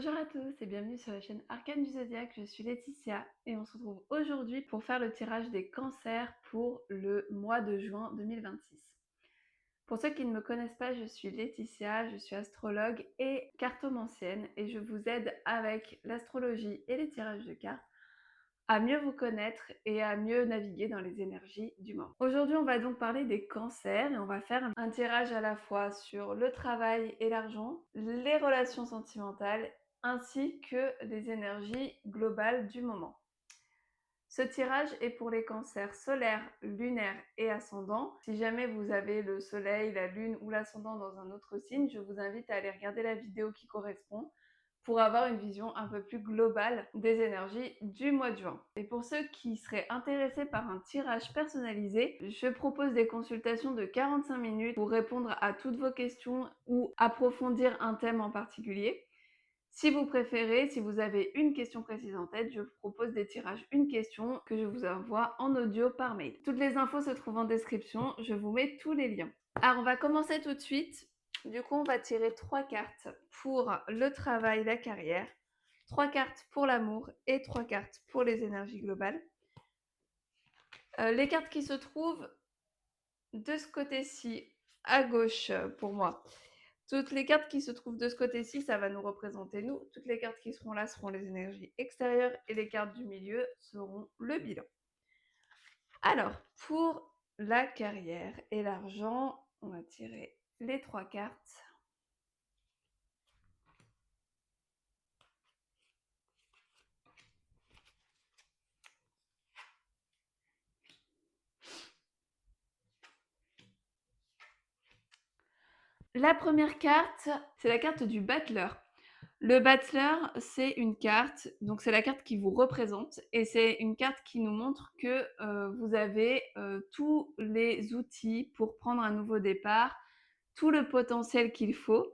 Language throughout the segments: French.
Bonjour à tous et bienvenue sur la chaîne Arcane du Zodiaque, je suis Laetitia et on se retrouve aujourd'hui pour faire le tirage des cancers pour le mois de juin 2026. Pour ceux qui ne me connaissent pas, je suis Laetitia, je suis astrologue et cartomancienne et je vous aide avec l'astrologie et les tirages de cartes à mieux vous connaître et à mieux naviguer dans les énergies du moment. Aujourd'hui, on va donc parler des cancers et on va faire un tirage à la fois sur le travail et l'argent, les relations sentimentales ainsi que les énergies globales du moment. Ce tirage est pour les cancers solaires, lunaires et ascendants. Si jamais vous avez le soleil, la lune ou l'ascendant dans un autre signe, je vous invite à aller regarder la vidéo qui correspond pour avoir une vision un peu plus globale des énergies du mois de juin. Et pour ceux qui seraient intéressés par un tirage personnalisé, je propose des consultations de 45 minutes pour répondre à toutes vos questions ou approfondir un thème en particulier. Si vous préférez, si vous avez une question précise en tête, je vous propose des tirages une question que je vous envoie en audio par mail. Toutes les infos se trouvent en description, je vous mets tous les liens. Alors on va commencer tout de suite. Du coup, on va tirer 3 cartes pour le travail, la carrière, 3 cartes pour l'amour et 3 cartes pour les énergies globales. Les cartes qui se trouvent de ce côté-ci, à gauche pour moi. Toutes les cartes qui se trouvent de ce côté-ci, ça va nous représenter nous. Toutes les cartes qui seront là seront les énergies extérieures et les cartes du milieu seront le bilan. Alors, pour la carrière et l'argent, on va tirer les 3 cartes. La première carte, c'est la carte du battleur. Le battleur, c'est une carte, donc c'est la carte qui vous représente et c'est une carte qui nous montre que vous avez tous les outils pour prendre un nouveau départ, tout le potentiel qu'il faut,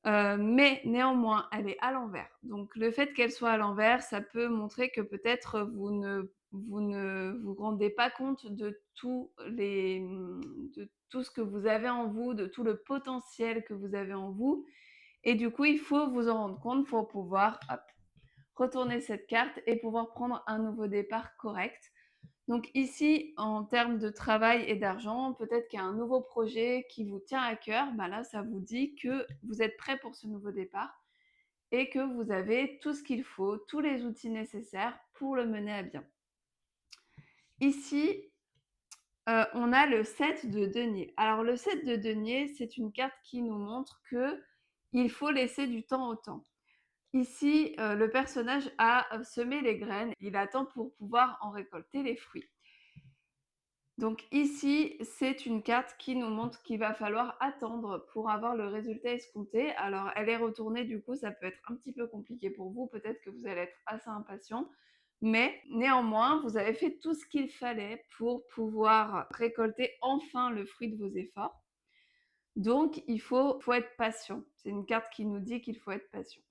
mais néanmoins, elle est à l'envers. Donc le fait qu'elle soit à l'envers, ça peut montrer que peut-être vous ne vous rendez pas compte de de tout ce que vous avez en vous, de tout le potentiel que vous avez en vous et du coup, il faut vous en rendre compte pour pouvoir retourner cette carte et pouvoir prendre un nouveau départ correct. Donc ici, en termes de travail et d'argent, peut-être qu'il y a un nouveau projet qui vous tient à cœur. Ben là, ça vous dit que vous êtes prêt pour ce nouveau départ et que vous avez tout ce qu'il faut, tous les outils nécessaires pour le mener à bien. Ici, on a le 7 de denier. Alors le 7 de denier, c'est une carte qui nous montre qu'il faut laisser du temps au temps. Ici, le personnage a semé les graines, il attend pour pouvoir en récolter les fruits. Donc ici, c'est une carte qui nous montre qu'il va falloir attendre pour avoir le résultat escompté. Alors elle est retournée, du coup ça peut être un petit peu compliqué pour vous, peut-être que vous allez être assez impatient, mais néanmoins, vous avez fait tout ce qu'il fallait pour pouvoir récolter enfin le fruit de vos efforts. Donc il faut être patient. C'est une carte qui nous dit qu'il faut être patient.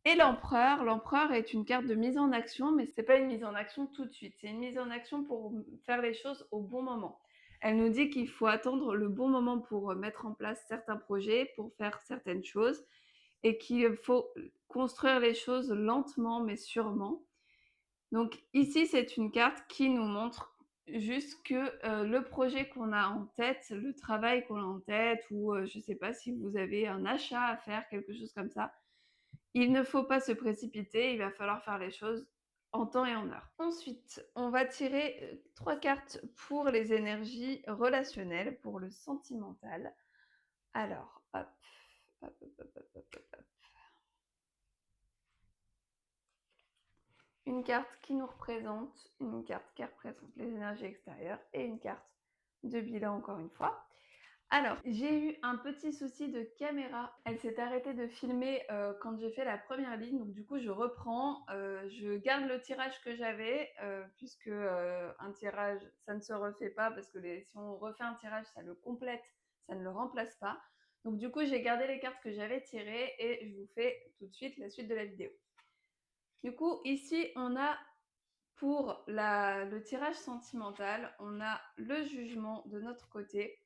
Et l'empereur est une carte de mise en action, mais c'est pas une mise en action tout de suite. C'est une mise en action pour faire les choses au bon moment. Elle nous dit qu'il faut attendre le bon moment pour mettre en place certains projets, pour faire certaines choses, et qu'il faut construire les choses lentement mais sûrement. Donc ici, c'est une carte qui nous montre juste que le projet qu'on a en tête, le travail qu'on a en tête, ou je sais pas si vous avez un achat à faire, quelque chose comme ça, il ne faut pas se précipiter, il va falloir faire les choses en temps et en heure. Ensuite, on va tirer 3 cartes pour les énergies relationnelles, pour le sentimental. Alors, hop, hop, hop, hop, hop, hop, hop. Une carte qui nous représente, une carte qui représente les énergies extérieures et une carte de bilan encore une fois. Alors, j'ai eu un petit souci de caméra. Elle s'est arrêtée de filmer quand j'ai fait la première ligne. Donc du coup, je reprends. Je garde le tirage que j'avais puisque un tirage, ça ne se refait pas parce que si on refait un tirage, ça le complète, ça ne le remplace pas. Donc du coup, j'ai gardé les cartes que j'avais tirées et je vous fais tout de suite la suite de la vidéo. Du coup, ici, on a pour le tirage sentimental, on a le jugement de notre côté,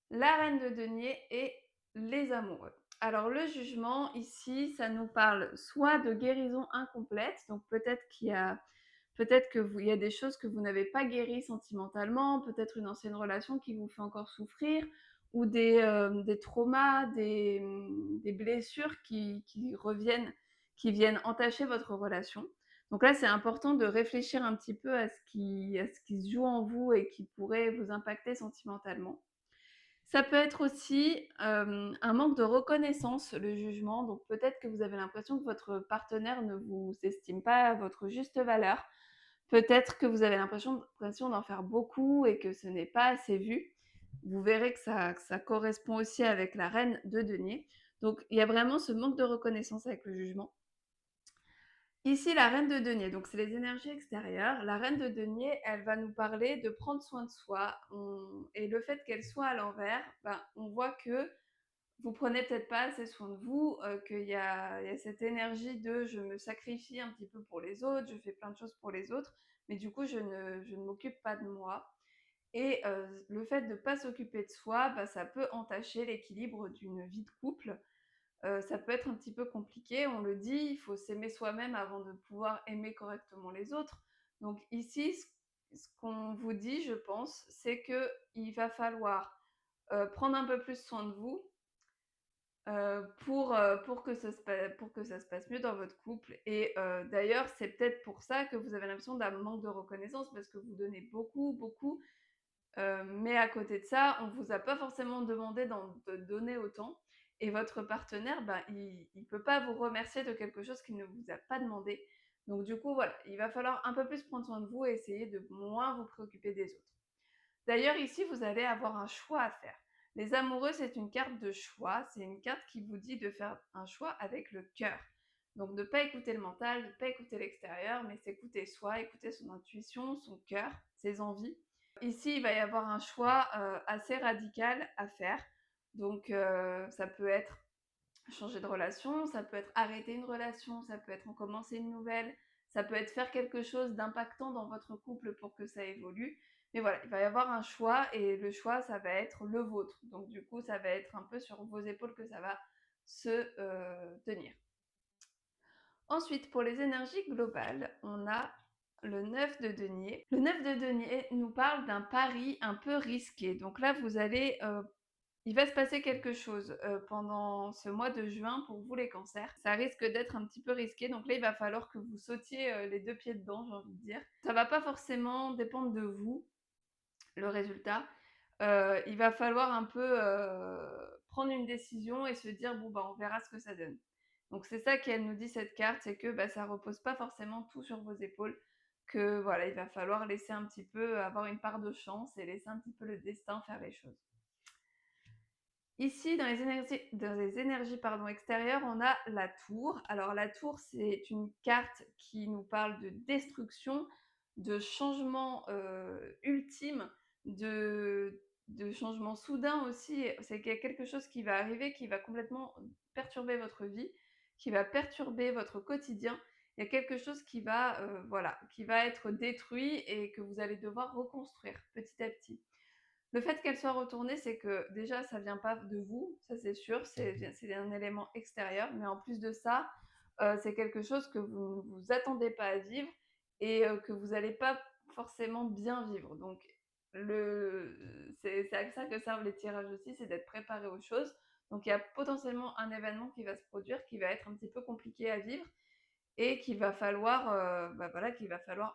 la reine de denier et les amoureux. Alors le jugement ici, ça nous parle soit de guérison incomplète, donc peut-être que il y a des choses que vous n'avez pas guéries sentimentalement, peut-être une ancienne relation qui vous fait encore souffrir, ou des traumas, des blessures qui reviennent, qui viennent entacher votre relation. Donc là, c'est important de réfléchir un petit peu à ce qui se joue en vous et qui pourrait vous impacter sentimentalement. Ça peut être aussi, un manque de reconnaissance, le jugement. Donc peut-être que vous avez l'impression que votre partenaire ne vous estime pas à votre juste valeur. Peut-être que vous avez l'impression d'en faire beaucoup et que ce n'est pas assez vu. Vous verrez que ça correspond aussi avec la reine de denier. Donc il y a vraiment ce manque de reconnaissance avec le jugement. Ici, la reine de denier, donc c'est les énergies extérieures. La reine de denier, elle va nous parler de prendre soin de soi. Et le fait qu'elle soit à l'envers, ben, on voit que vous prenez peut-être pas assez soin de vous, il y a cette énergie de je me sacrifie un petit peu pour les autres, je fais plein de choses pour les autres, mais du coup je ne m'occupe pas de moi. Et le fait de ne pas s'occuper de soi, bah, ça peut entacher l'équilibre d'une vie de couple. Ça peut être un petit peu compliqué, on le dit, il faut s'aimer soi-même avant de pouvoir aimer correctement les autres. Donc ici, ce qu'on vous dit, je pense, c'est qu'il va falloir prendre un peu plus soin de vous, pour que ça se passe mieux dans votre couple. Et d'ailleurs, c'est peut-être pour ça que vous avez l'impression d'un manque de reconnaissance, parce que vous donnez beaucoup, beaucoup, mais à côté de ça, on ne vous a pas forcément demandé de donner autant. Et votre partenaire, ben, il ne peut pas vous remercier de quelque chose qu'il ne vous a pas demandé. Donc du coup, voilà, il va falloir un peu plus prendre soin de vous et essayer de moins vous préoccuper des autres. D'ailleurs, ici, vous allez avoir un choix à faire. Les amoureux, c'est une carte de choix. C'est une carte qui vous dit de faire un choix avec le cœur. Donc, de ne pas écouter le mental, de ne pas écouter l'extérieur, mais s'écouter soi, écouter son intuition, son cœur, ses envies. Ici, il va y avoir un choix assez radical à faire. Donc, ça peut être changer de relation, ça peut être arrêter une relation, ça peut être en commencer une nouvelle, ça peut être faire quelque chose d'impactant dans votre couple pour que ça évolue. Mais voilà, il va y avoir un choix et le choix, ça va être le vôtre. Donc du coup, ça va être un peu sur vos épaules que ça va se tenir. Ensuite, pour les énergies globales, on a le 9 de denier. Le 9 de denier nous parle d'un pari un peu risqué. Donc là, il va se passer quelque chose pendant ce mois de juin pour vous les cancers. Ça risque d'être un petit peu risqué, donc là il va falloir que vous sautiez les deux pieds dedans, j'ai envie de dire. Ça va pas forcément dépendre de vous, le résultat. Il va falloir un peu prendre une décision et se dire bon bah on verra ce que ça donne. Donc c'est ça qu'elle nous dit cette carte, c'est que bah, ça repose pas forcément tout sur vos épaules, que voilà, il va falloir laisser un petit peu, avoir une part de chance et laisser un petit peu le destin faire les choses. Ici, dans les énergies pardon, extérieures, on a la tour. Alors la tour, c'est une carte qui nous parle de destruction, de changement ultime, de changement soudain aussi. C'est qu'il y a quelque chose qui va arriver, qui va complètement perturber votre vie, qui va perturber votre quotidien. Il y a quelque chose voilà, qui va être détruit et que vous allez devoir reconstruire petit à petit. Le fait qu'elle soit retournée, c'est que déjà, ça vient pas de vous, ça c'est sûr, c'est un élément extérieur, mais en plus de ça, c'est quelque chose que vous ne vous attendez pas à vivre et que vous n'allez pas forcément bien vivre. Donc, c'est à ça que servent les tirages aussi, c'est d'être préparé aux choses. Donc, il y a potentiellement un événement qui va se produire, qui va être un petit peu compliqué à vivre et qu'il va falloir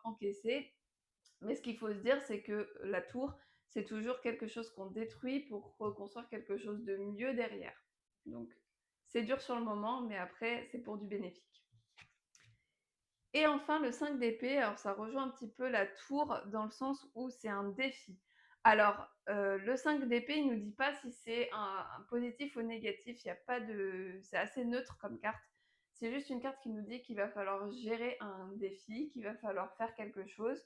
encaisser. Mais ce qu'il faut se dire, c'est que la tour, c'est toujours quelque chose qu'on détruit pour reconstruire quelque chose de mieux derrière. Donc, c'est dur sur le moment, mais après, c'est pour du bénéfique. Et enfin, le 5 d'épée, alors ça rejoint un petit peu la tour dans le sens où c'est un défi. Alors, le 5 d'épée, il ne nous dit pas si c'est un positif ou négatif, il y a pas de... c'est assez neutre comme carte. C'est juste une carte qui nous dit qu'il va falloir gérer un défi, qu'il va falloir faire quelque chose.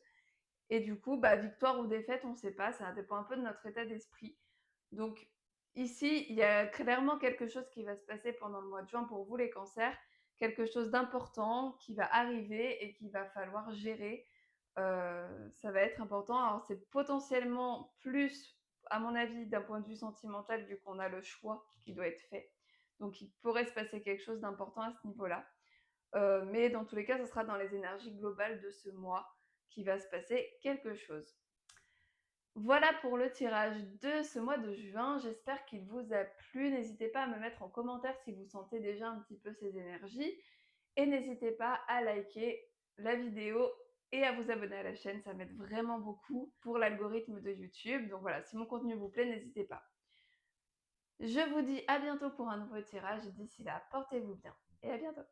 Et du coup, bah, victoire ou défaite, on ne sait pas, ça dépend un peu de notre état d'esprit. Donc ici, il y a clairement quelque chose qui va se passer pendant le mois de juin pour vous les cancers, quelque chose d'important qui va arriver et qu'il va falloir gérer. Ça va être important. Alors c'est potentiellement plus, à mon avis, d'un point de vue sentimental, vu qu'on a le choix qui doit être fait. Donc il pourrait se passer quelque chose d'important à ce niveau-là. Mais dans tous les cas, ce sera dans les énergies globales de ce mois qu'il va se passer quelque chose. Voilà pour le tirage de ce mois de juin. J'espère qu'il vous a plu. N'hésitez pas à me mettre en commentaire si vous sentez déjà un petit peu ces énergies. Et n'hésitez pas à liker la vidéo et à vous abonner à la chaîne. Ça m'aide vraiment beaucoup pour l'algorithme de YouTube. Donc voilà, si mon contenu vous plaît, n'hésitez pas. Je vous dis à bientôt pour un nouveau tirage. D'ici là, portez-vous bien et à bientôt.